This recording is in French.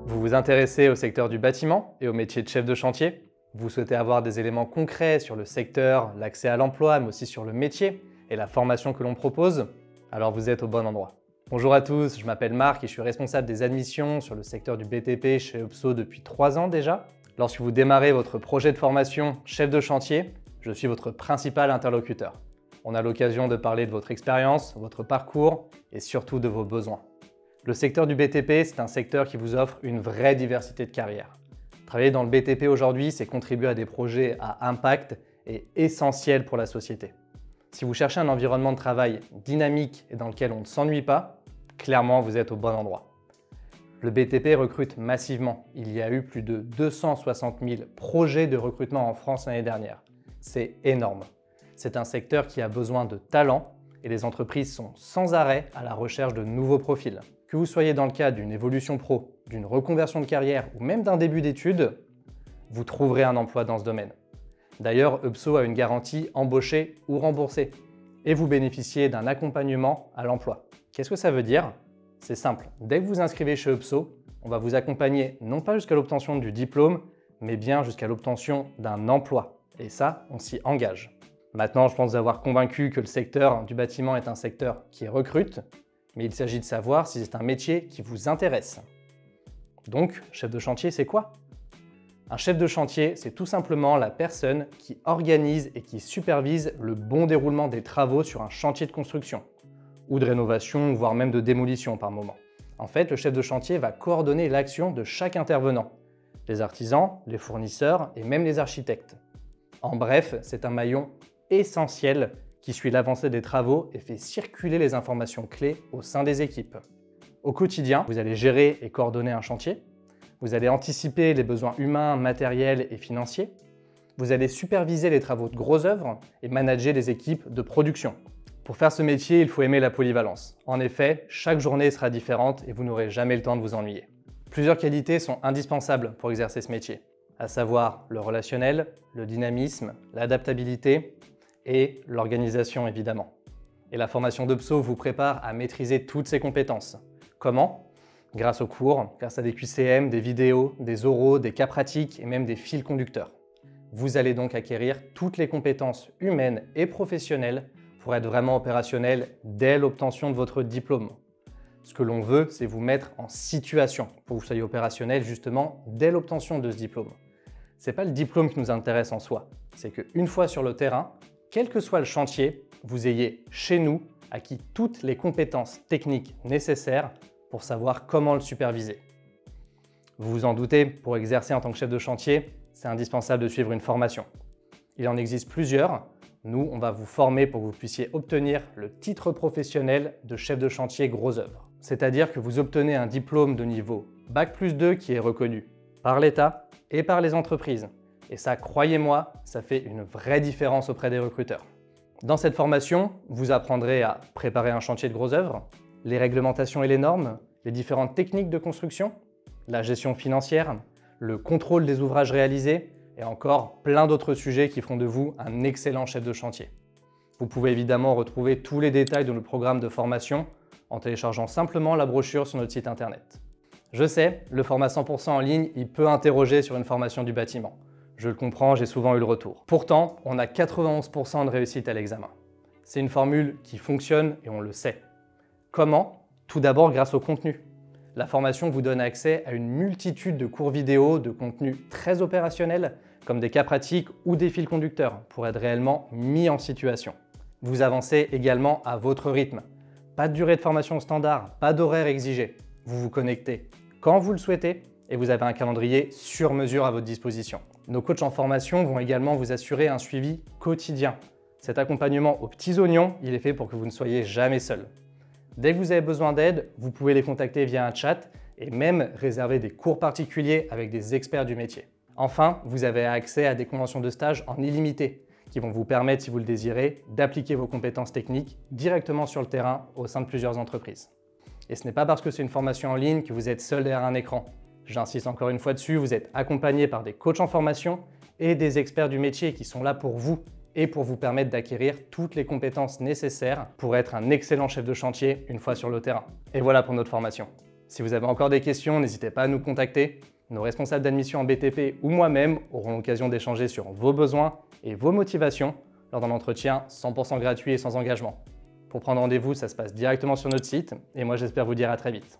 Vous vous intéressez au secteur du bâtiment et au métier de chef de chantier? Vous souhaitez avoir des éléments concrets sur le secteur, l'accès à l'emploi, mais aussi sur le métier et la formation que l'on propose? Alors vous êtes au bon endroit. Bonjour à tous, je m'appelle Marc et je suis responsable des admissions sur le secteur du BTP chez UPSO depuis 3 ans déjà. Lorsque vous démarrez votre projet de formation chef de chantier, je suis votre principal interlocuteur. On a l'occasion de parler de votre expérience, votre parcours et surtout de vos besoins. Le secteur du BTP, c'est un secteur qui vous offre une vraie diversité de carrières. Travailler dans le BTP aujourd'hui, c'est contribuer à des projets à impact et essentiel pour la société. Si vous cherchez un environnement de travail dynamique et dans lequel on ne s'ennuie pas, clairement vous êtes au bon endroit. Le BTP recrute massivement. Il y a eu plus de 260 000 projets de recrutement en France l'année dernière. C'est énorme. C'est un secteur qui a besoin de talent et les entreprises sont sans arrêt à la recherche de nouveaux profils. Que vous soyez dans le cadre d'une évolution pro, d'une reconversion de carrière ou même d'un début d'études, vous trouverez un emploi dans ce domaine. D'ailleurs, UPSO a une garantie embauché ou remboursé et vous bénéficiez d'un accompagnement à l'emploi. Qu'est-ce que ça veut dire? C'est simple, dès que vous vous inscrivez chez UPSO, on va vous accompagner non pas jusqu'à l'obtention du diplôme, mais bien jusqu'à l'obtention d'un emploi. Et ça, on s'y engage. Maintenant, je pense vous avoir convaincu que le secteur du bâtiment est un secteur qui recrute, mais il s'agit de savoir si c'est un métier qui vous intéresse. Donc, chef de chantier, c'est quoi? Un chef de chantier, c'est tout simplement la personne qui organise et qui supervise le bon déroulement des travaux sur un chantier de construction, ou de rénovation, voire même de démolition par moment. En fait, le chef de chantier va coordonner l'action de chaque intervenant, les artisans, les fournisseurs et même les architectes. En bref, c'est un maillon essentiel qui suit l'avancée des travaux et fait circuler les informations clés au sein des équipes. Au quotidien, vous allez gérer et coordonner un chantier, vous allez anticiper les besoins humains, matériels et financiers, vous allez superviser les travaux de grosses œuvres et manager les équipes de production. Pour faire ce métier, il faut aimer la polyvalence. En effet, chaque journée sera différente et vous n'aurez jamais le temps de vous ennuyer. Plusieurs qualités sont indispensables pour exercer ce métier, à savoir le relationnel, le dynamisme, l'adaptabilité et l'organisation évidemment. Et la formation d'UPSO vous prépare à maîtriser toutes ces compétences. Comment? Grâce aux cours, grâce à des QCM, des vidéos, des oraux, des cas pratiques et même des fils conducteurs. Vous allez donc acquérir toutes les compétences humaines et professionnelles pour être vraiment opérationnel dès l'obtention de votre diplôme. Ce que l'on veut, c'est vous mettre en situation pour que vous soyez opérationnel justement dès l'obtention de ce diplôme. Ce n'est pas le diplôme qui nous intéresse en soi, c'est qu'une fois sur le terrain, quel que soit le chantier, vous ayez chez nous acquis toutes les compétences techniques nécessaires pour savoir comment le superviser. Vous vous en doutez, pour exercer en tant que chef de chantier, c'est indispensable de suivre une formation. Il en existe plusieurs. Nous, on va vous former pour que vous puissiez obtenir le titre professionnel de chef de chantier gros œuvre. C'est-à-dire que vous obtenez un diplôme de niveau Bac+2 qui est reconnu par l'État et par les entreprises. Et ça, croyez-moi, ça fait une vraie différence auprès des recruteurs. Dans cette formation, vous apprendrez à préparer un chantier de gros œuvre, les réglementations et les normes, les différentes techniques de construction, la gestion financière, le contrôle des ouvrages réalisés et encore plein d'autres sujets qui feront de vous un excellent chef de chantier. Vous pouvez évidemment retrouver tous les détails de nos programmes de formation en téléchargeant simplement la brochure sur notre site internet. Je sais, le format 100% en ligne, il peut interroger sur une formation du bâtiment. Je le comprends, j'ai souvent eu le retour. Pourtant, on a 91% de réussite à l'examen. C'est une formule qui fonctionne et on le sait. Comment? Tout d'abord grâce au contenu. La formation vous donne accès à une multitude de cours vidéo, de contenus très opérationnels, comme des cas pratiques ou des fils conducteurs, pour être réellement mis en situation. Vous avancez également à votre rythme. Pas de durée de formation standard, pas d'horaire exigé. Vous vous connectez quand vous le souhaitez et vous avez un calendrier sur mesure à votre disposition. Nos coachs en formation vont également vous assurer un suivi quotidien. Cet accompagnement aux petits oignons, il est fait pour que vous ne soyez jamais seul. Dès que vous avez besoin d'aide, vous pouvez les contacter via un chat et même réserver des cours particuliers avec des experts du métier. Enfin, vous avez accès à des conventions de stage en illimité qui vont vous permettre, si vous le désirez, d'appliquer vos compétences techniques directement sur le terrain au sein de plusieurs entreprises. Et ce n'est pas parce que c'est une formation en ligne que vous êtes seul derrière un écran. J'insiste encore une fois dessus, vous êtes accompagné par des coachs en formation et des experts du métier qui sont là pour vous et pour vous permettre d'acquérir toutes les compétences nécessaires pour être un excellent chef de chantier une fois sur le terrain. Et voilà pour notre formation. Si vous avez encore des questions, n'hésitez pas à nous contacter. Nos responsables d'admission en BTP ou moi-même auront l'occasion d'échanger sur vos besoins et vos motivations lors d'un entretien 100% gratuit et sans engagement. Pour prendre rendez-vous, ça se passe directement sur notre site et moi j'espère vous dire à très vite.